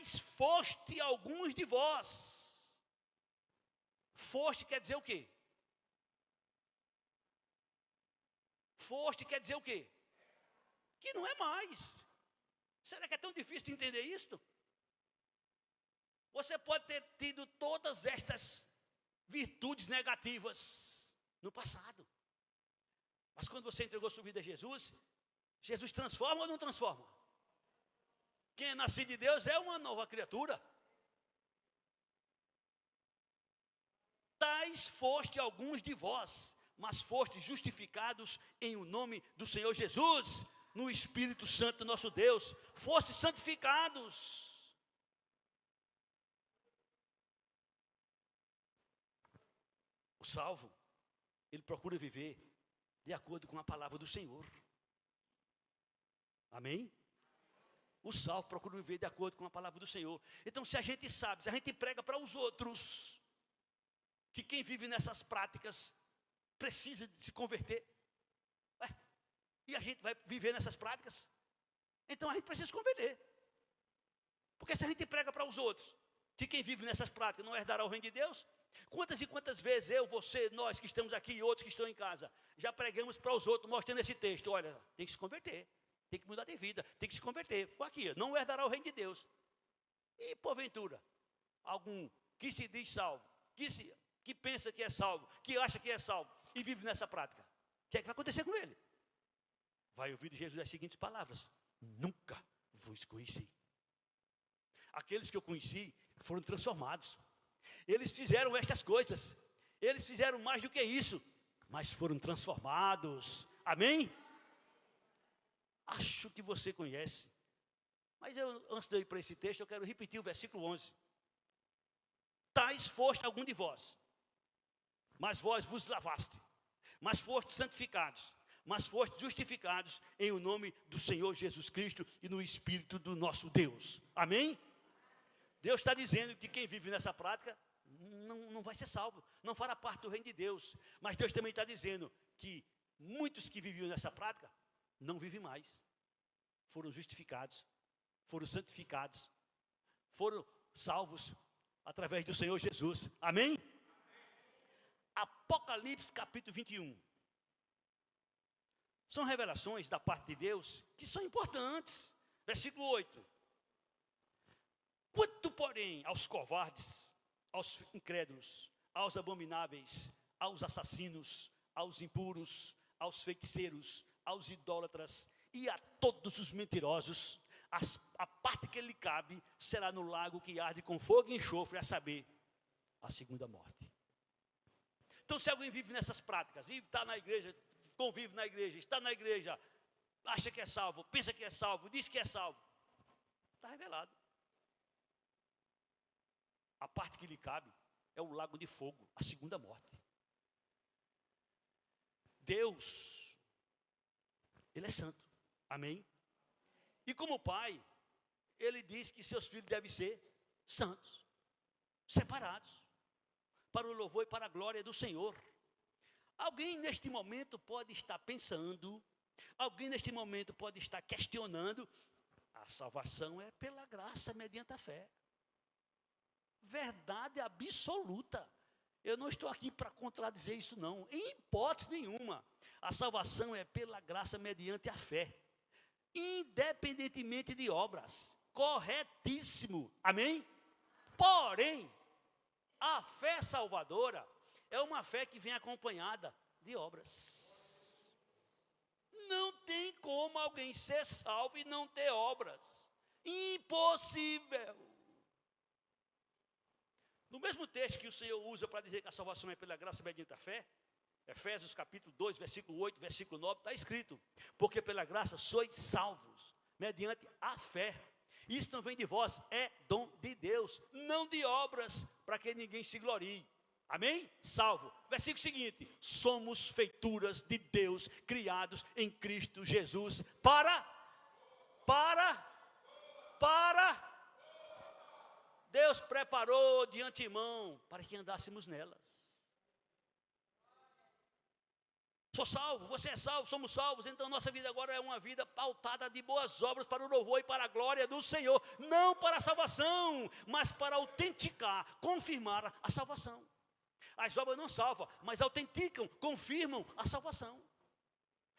tais foste alguns de vós. Foste quer dizer o quê? Foste quer dizer o quê? Que não é mais. Será que é tão difícil de entender isto? Você pode ter tido todas estas virtudes negativas no passado. Mas quando você entregou sua vida a Jesus, Jesus transforma ou não transforma? Quem é nascido de Deus é uma nova criatura. Tais foste alguns de vós, mas foste justificados em o nome do Senhor Jesus, no Espírito Santo do nosso Deus. Foste santificados. O salvo, ele procura viver de acordo com a palavra do Senhor. Amém? O salvo procura viver de acordo com a palavra do Senhor. Então, se a gente sabe, se a gente prega para os outros, que quem vive nessas práticas precisa de se converter, e a gente vai viver nessas práticas, então a gente precisa se converter. Porque se a gente prega para os outros, que quem vive nessas práticas não herdará o reino de Deus, quantas e quantas vezes eu, você, nós que estamos aqui e outros que estão em casa, já pregamos para os outros mostrando esse texto, olha, tem que se converter, tem que mudar de vida, tem que se converter. Aqui, não herdará o reino de Deus. E porventura, algum que se diz salvo, que pensa que é salvo, que acha que é salvo e vive nessa prática, o que é que vai acontecer com ele? Vai ouvir de Jesus as seguintes palavras: nunca vos conheci. Aqueles que eu conheci foram transformados. Eles fizeram estas coisas, eles fizeram mais do que isso, mas foram transformados. Amém? Acho que você conhece, mas antes de eu ir para esse texto, eu quero repetir o versículo 11. Tais foste algum de vós, mas vós vos lavaste, mas foste santificados, mas foste justificados em o nome do Senhor Jesus Cristo e no Espírito do nosso Deus. Amém? Deus está dizendo que quem vive nessa prática não vai ser salvo, não fará parte do reino de Deus. Mas Deus também está dizendo que muitos que viviam nessa prática não vivem mais. Foram justificados, foram santificados, foram salvos através do Senhor Jesus. Amém? Apocalipse capítulo 21. São revelações da parte de Deus que são importantes. Versículo 8. Quanto, porém, aos covardes, aos incrédulos, aos abomináveis, aos assassinos, aos impuros, aos feiticeiros, aos idólatras e a todos os mentirosos, a parte que lhe cabe será no lago que arde com fogo e enxofre, a saber, a segunda morte. Então, se alguém vive nessas práticas, e está na igreja, convive na igreja, está na igreja, acha que é salvo, pensa que é salvo, diz que é salvo, está revelado. A parte que lhe cabe é o lago de fogo, a segunda morte. Deus, Ele é santo, amém? E como pai, Ele diz que seus filhos devem ser santos, separados, para o louvor e para a glória do Senhor. Alguém neste momento pode estar pensando, alguém neste momento pode estar questionando: a salvação é pela graça, mediante a fé. Verdade absoluta. Eu não estou aqui para contradizer isso não, em hipótese nenhuma. A salvação é pela graça mediante a fé, independentemente de obras. Corretíssimo, amém? Porém, a fé salvadora é uma fé que vem acompanhada de obras. Não tem como alguém ser salvo e não ter obras. Impossível. No mesmo texto que o Senhor usa para dizer que a salvação é pela graça mediante a fé, Efésios capítulo 2, versículo 8, versículo 9, está escrito: porque pela graça sois salvos, mediante a fé. Isso não vem de vós, é dom de Deus, não de obras, para que ninguém se glorie. Amém? Salvo. Versículo seguinte: somos feituras de Deus, criados em Cristo Jesus, para Deus preparou de antemão para que andássemos nelas. sou salvo, você é salvo, somos salvos, então nossa vida agora é uma vida pautada de boas obras para o louvor e para a glória do Senhor, não para a salvação, mas para autenticar, confirmar a salvação. As obras não salvam, mas autenticam, confirmam a salvação.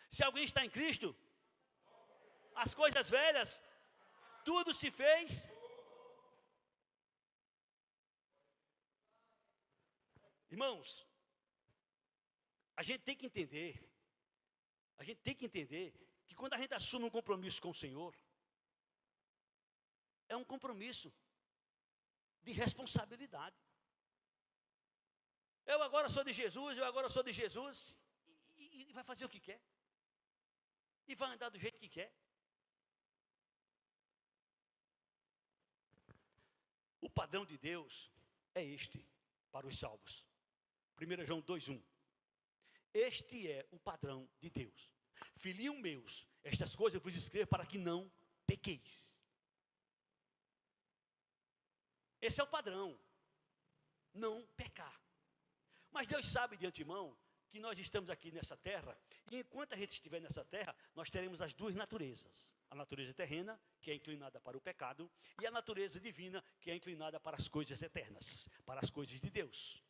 Se alguém está em Cristo, as coisas velhas, tudo se fez. Irmãos, a gente tem que entender que quando a gente assume um compromisso com o Senhor, é um compromisso de responsabilidade. Eu agora sou de Jesus, e vai fazer o que quer. E vai andar do jeito que quer. O padrão de Deus é este, para os salvos. 1 João 2,1. Este é o padrão de Deus. Filhinhos meus, estas coisas eu vos escrevo para que não pequeis. Esse é o padrão. Não pecar. Mas Deus sabe de antemão que nós estamos aqui nessa terra, e enquanto a gente estiver nessa terra, nós teremos as duas naturezas. A natureza terrena, que é inclinada para o pecado, e a natureza divina, que é inclinada para as coisas eternas, para as coisas de Deus.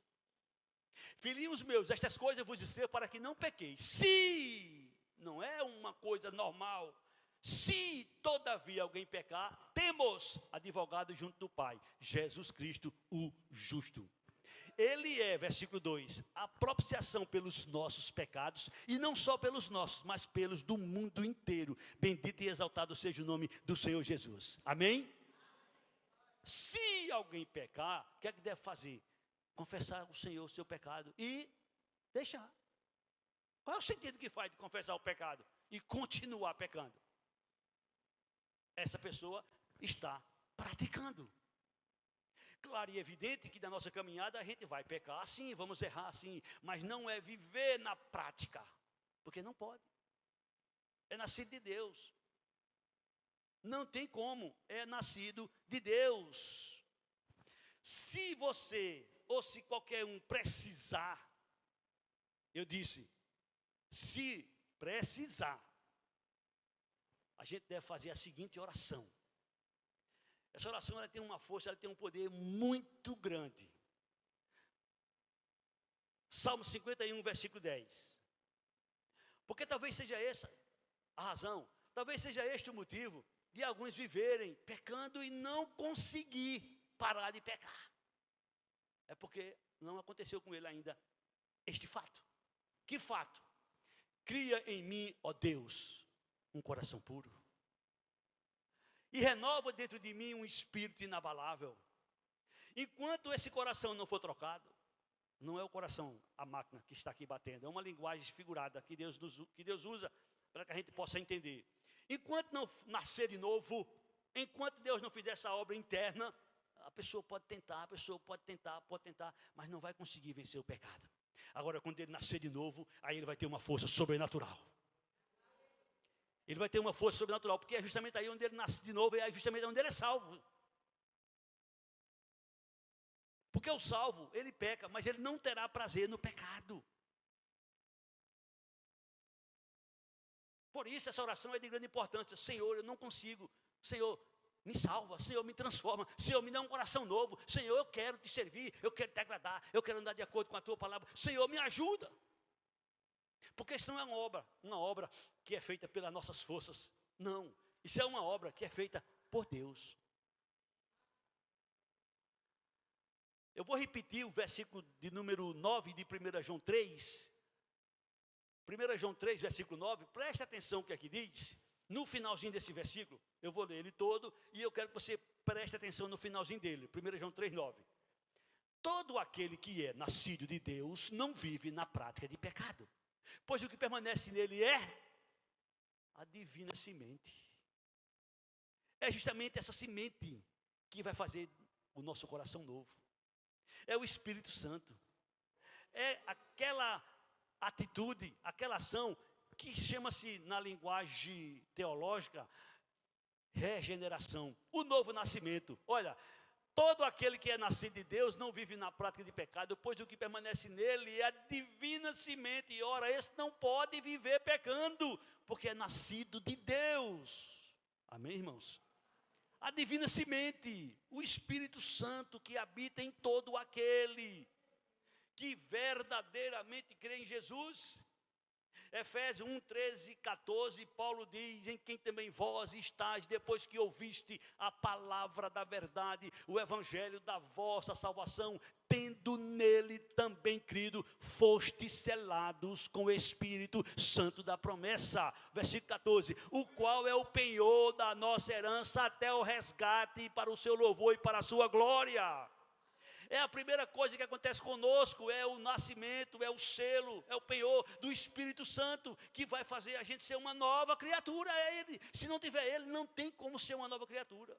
Filhinhos meus, estas coisas eu vos escrevo para que não pequeis. Se, não é uma coisa normal, se todavia alguém pecar, temos advogado junto do Pai, Jesus Cristo, o justo. Ele é, versículo 2, a propiciação pelos nossos pecados, e não só pelos nossos, mas pelos do mundo inteiro. Bendito e exaltado seja o nome do Senhor Jesus. Amém? Se alguém pecar, o que é que deve fazer? Confessar ao Senhor o seu pecado e deixar. Qual é o sentido que faz de confessar o pecado e continuar pecando? Essa pessoa está praticando. Claro e evidente que na nossa caminhada a gente vai pecar sim, vamos errar sim, mas não é viver na prática, porque não pode. É nascido de Deus. Não tem como, é nascido de Deus. Se você, ou se qualquer um precisar, eu disse, se precisar, a gente deve fazer a seguinte oração. Essa oração ela tem uma força, ela tem um poder muito grande. Salmo 51, versículo 10. Porque talvez seja essa a razão, talvez seja este o motivo de alguns viverem pecando e não conseguir parar de pecar. É porque não aconteceu com ele ainda este fato. Que fato? Cria em mim, ó Deus, um coração puro. E renova dentro de mim um espírito inabalável. Enquanto esse coração não for trocado, não é o coração, a máquina que está aqui batendo, é uma linguagem figurada que Deus usa para que a gente possa entender. Enquanto não nascer de novo, enquanto Deus não fizer essa obra interna, a pessoa pode tentar, mas não vai conseguir vencer o pecado. Agora, quando ele nascer de novo, aí ele vai ter uma força sobrenatural. Ele vai ter uma força sobrenatural, porque é justamente aí onde ele nasce de novo, é justamente onde ele é salvo. Porque o salvo, ele peca, mas ele não terá prazer no pecado. Por isso essa oração é de grande importância. Senhor, eu não consigo. Senhor, me salva. Senhor, me transforma. Senhor, me dá um coração novo. Senhor, eu quero te servir, eu quero te agradar, eu quero andar de acordo com a tua palavra. Senhor, me ajuda. Porque isso não é uma obra que é feita pelas nossas forças. Não, isso é uma obra que é feita por Deus. Eu vou repetir o versículo de número 9 de 1 João 3. 1 João 3, versículo 9, preste atenção que aqui diz, no finalzinho desse versículo, eu vou ler ele todo, e eu quero que você preste atenção no finalzinho dele, 1 João 3, 9. Todo aquele que é nascido de Deus não vive na prática de pecado, pois o que permanece nele é a divina semente. É justamente essa semente que vai fazer o nosso coração novo. É o Espírito Santo. É aquela atitude, aquela ação que chama-se na linguagem teológica regeneração, o novo nascimento. Olha, Todo aquele que é nascido de Deus não vive na prática de pecado, pois o que permanece nele é a divina semente. E ora, esse não pode viver pecando, porque é nascido de Deus. Amém, irmãos? A divina semente, o Espírito Santo que habita em todo aquele que verdadeiramente crê em Jesus. Efésios 1, 13, 14, Paulo diz: em quem também vós estáis, depois que ouviste a palavra da verdade, o evangelho da vossa salvação, tendo nele também crido, fostes selados com o Espírito Santo da promessa. Versículo 14: o qual é o penhor da nossa herança até o resgate para o seu louvor e para a sua glória. É a primeira coisa que acontece conosco, é o nascimento, é o selo, é o penhor do Espírito Santo, que vai fazer a gente ser uma nova criatura. É Ele. Se não tiver Ele, não tem como ser uma nova criatura.